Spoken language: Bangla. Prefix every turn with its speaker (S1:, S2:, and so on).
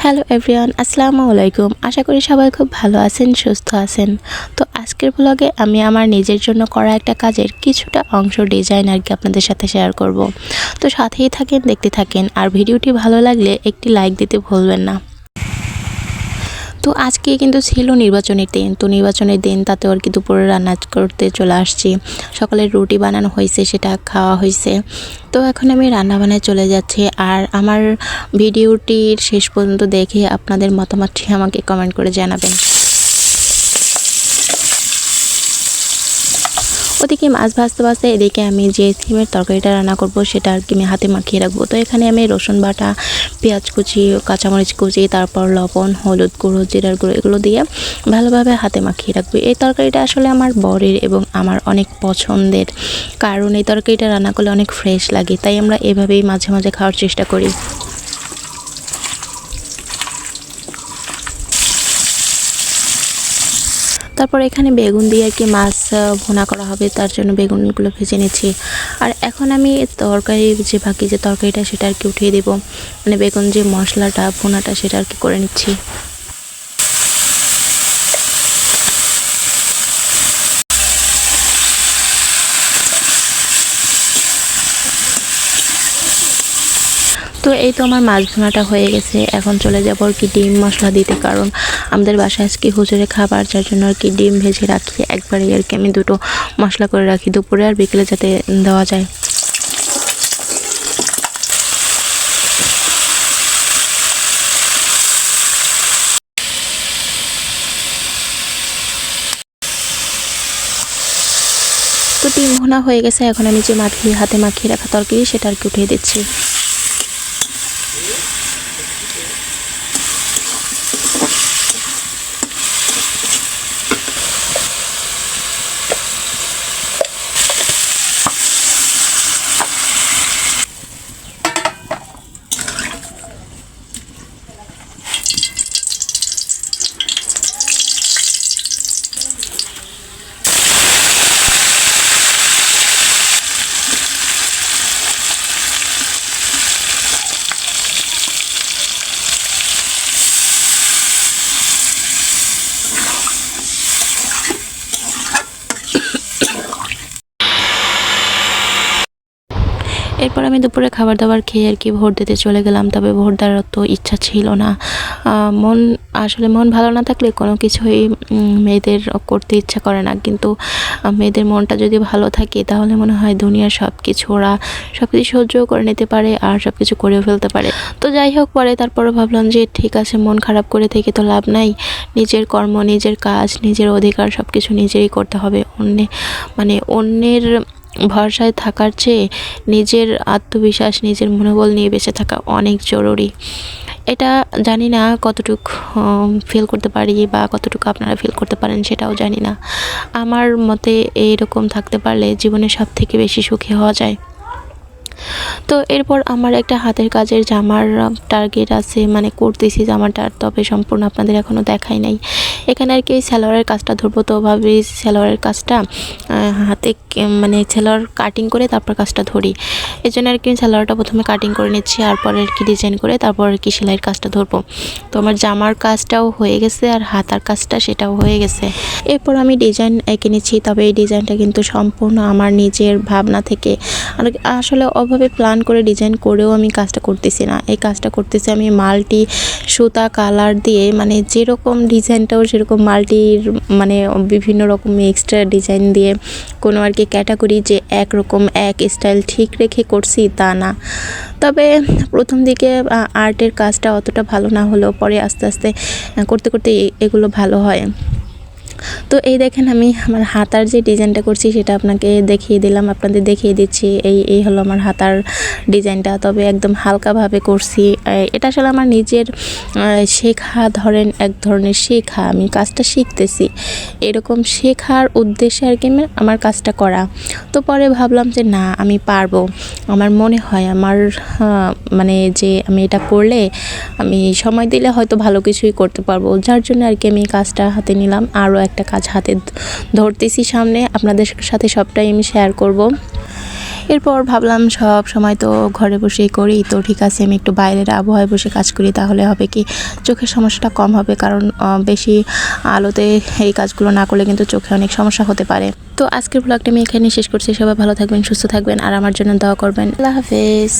S1: হ্যালো এভরিওয়ান, আসসালামু আলাইকুম। আশা করি সবাই খুব ভালো আছেন, সুস্থ আছেন। তো আজকের ব্লগে আমি আমার নিজের জন্য করা একটা কাজের কিছুটা অংশ ডিজাইন আর কি আপনাদের সাথে শেয়ার করব। তো সাথেই থাকেন, দেখতে থাকেন। আর ভিডিওটি ভালো লাগলে একটি লাইক দিতে ভুলবেন না। তো আজকে কিন্তু ছিল নির্বাচনের দিন। তো নির্বাচনের দিন তাতে আর কি দুপুরে রান্না করতে চলে আসছি। সকালে রুটি বানানো হয়েছে, সেটা খাওয়া হয়েছে। তো এখন আমি রান্না বানায় চলে যাচ্ছি। আর আমার ভিডিওটির শেষ পর্যন্ত দেখে আপনাদের মতামতটি আমাকে কমেন্ট করে জানাবেন। ওদিকে মাছ ভাজতে ভাজতে এদিকে আমি যে সিমের তরকারিটা রান্না করব সেটা আর কি আমি হাতে মাখিয়ে রাখবো। তো এখানে আমি রসুন বাটা, পেঁয়াজ কুচি, কাঁচামরিচ কুচি, তারপর লবণ, হলুদ গুঁড়ো, জিরার গুঁড়ো এগুলো দিয়ে ভালোভাবে হাতে মাখিয়ে রাখবো। এই তরকারিটা আসলে আমার বরের এবং আমার অনেক পছন্দের, কারণ এই তরকারিটা রান্না করলে অনেক ফ্রেশ লাগে। তাই আমরা এভাবেই মাঝে মাঝে খাওয়ার চেষ্টা করি। তারপর এখানে বেগুন দিয়ে আর কি মাছ ভুনা করা হবে, তার জন্য বেগুনগুলো ভেজে নিচ্ছি। আর এখন আমি তরকারি যে বাকি যে তরকারিটা সেটা আর কি উঠিয়ে দেবো, মানে বেগুন যে মশলাটা ভুনাটা সেটা আর কি করে নিচ্ছি। তো এই তো আমার মাছ ভুনাটা হয়ে গেছে। এখন চলে যাবো আর কি ডিম মশলা দিতে, কারণ আমাদের বাসায় আজকে হুজুরে খাবার, যার জন্য আর কি ডিম ভেজে রাখি একবারে আর কি। আমি দুটো মশলা করে রাখি দুপুরে আর বিকেলে যাতে দেওয়া যায়। তো ডিম ভুনা হয়ে গেছে। এখন আমি যে হাতে মাখিয়ে রাখা তরকারি সেটা আর কি উঠিয়ে দিচ্ছি। এরপর আমি দুপুরে খাবার দাবার খেয়ে আর কি ভোট দিতে চলে গেলাম। তবে ভোট দেওয়ার তো ইচ্ছা ছিল না। মন ভালো না থাকলে কোনো কিছুই মেয়েদের করতে ইচ্ছা করে না। কিন্তু মেয়েদের মনটা যদি ভালো থাকে তাহলে মনে হয় দুনিয়ার সব কিছু ওরা সব কিছু সহ্যও করে নিতে পারে আর সব কিছু করেও ফেলতে পারে। তো যাই হোক, পরে তারপরে ভাবলাম যে ঠিক আছে, মন খারাপ করে থেকে তো লাভ নাই। নিজের কর্ম, নিজের কাজ, নিজের অধিকার সব কিছু নিজেরই করতে হবে। অন্যের ভরসায় থাকার চেয়ে নিজের আত্মবিশ্বাস, নিজের মনোবল নিয়ে বেঁচে থাকা অনেক জরুরি। এটা জানি না কতটুকু ফিল করতে পারি বা কতটুকু আপনারা ফিল করতে পারেন সেটাও জানি না। আমার মতে এইরকম থাকতে পারলে জীবনে সব থেকে বেশি সুখী হওয়া যায়। তো এরপর আমার একটা হাতের কাজের জামার টার্গেট আছে, মানে করতেছি জামাটা, তবে সম্পূর্ণ আপনাদের এখনও দেখাই নাই। এখানে আর কি সালোয়ারের কাজটা ধরবো। তো ভাবি সালোয়ারের কাজটা হাতে মানে সালোয়ার কাটিং করে তারপর কাজটা ধরি। এই জন্য আর কি সালোয়ারটা প্রথমে কাটিং করে নিচ্ছি, আর পরে আর কি ডিজাইন করে তারপর আর কি সেলাইয়ের কাজটা ধরবো। তো আমার জামার কাজটাও হয়ে গেছে আর হাতার কাজটা সেটাও হয়ে গেছে। এরপর আমি ডিজাইন এঁকে নিচ্ছি। তবে এই ডিজাইনটা কিন্তু সম্পূর্ণ আমার নিজের ভাবনা থেকে, আসলে ওভাবে প্ল্যান করে ডিজাইন করেও আমি কাজটা করতেছি না। এই কাজটা করতেছি আমি মাল্টি সুতা কালার দিয়ে, মানে যেরকম ডিজাইনটাও সেরকম মাল্টির মানে বিভিন্ন রকম এক্সট্রা ডিজাইন দিয়ে, কোনো আর কি ক্যাটাগরি যে একরকম এক স্টাইল ঠিক রেখে করছি তা না। তবে প্রথম দিকে আর্টের কাজটা অতটা ভালো না হলেও পরে আস্তে আস্তে করতে করতে এগুলো ভালো হয়। তো এই দেখেন আমি আমার হাতার যে ডিজাইনটা করছি সেটা আপনাকে দেখিয়ে দিলাম, আপনাদের দেখিয়ে দিচ্ছি। এই হলো আমার হাতার ডিজাইনটা। তবে একদম হালকাভাবে করছি। এটা আসলে আমার নিজের শেখা, ধরেন এক ধরনের শেখা, আমি কাজটা শিখতেছি, এরকম শেখার উদ্দেশ্যে আর কি আমার কাজটা করা। তো পরে ভাবলাম যে না, আমি পারবো। আমার মনে হয় আমার মানে যে আমি এটা করলে, আমি সময় দিলে হয়তো ভালো কিছুই করতে পারবো, যার জন্য আর কি আমি কাজটা হাতে নিলাম। আরও একটা কাজ হাতে ধরতেছি সামনে, আপনাদের সাথে সবটাই আমি শেয়ার করব। এরপর ভাবলাম সব সময় তো ঘরে বসেই করি, তো ঠিক আছে আমি একটু বাইরের আবহাওয়ায় বসে কাজ করি, তাহলে হবে কি চোখের সমস্যাটা কম হবে। কারণ বেশি আলোতে এই কাজগুলো না করলে কিন্তু চোখে অনেক সমস্যা হতে পারে। তো আজকের ব্লগটা আমি এখানে শেষ করছি। সবাই ভালো থাকবেন, সুস্থ থাকবেন আর আমার জন্য দোয়া করবেন। আল্লাহ হাফেজ।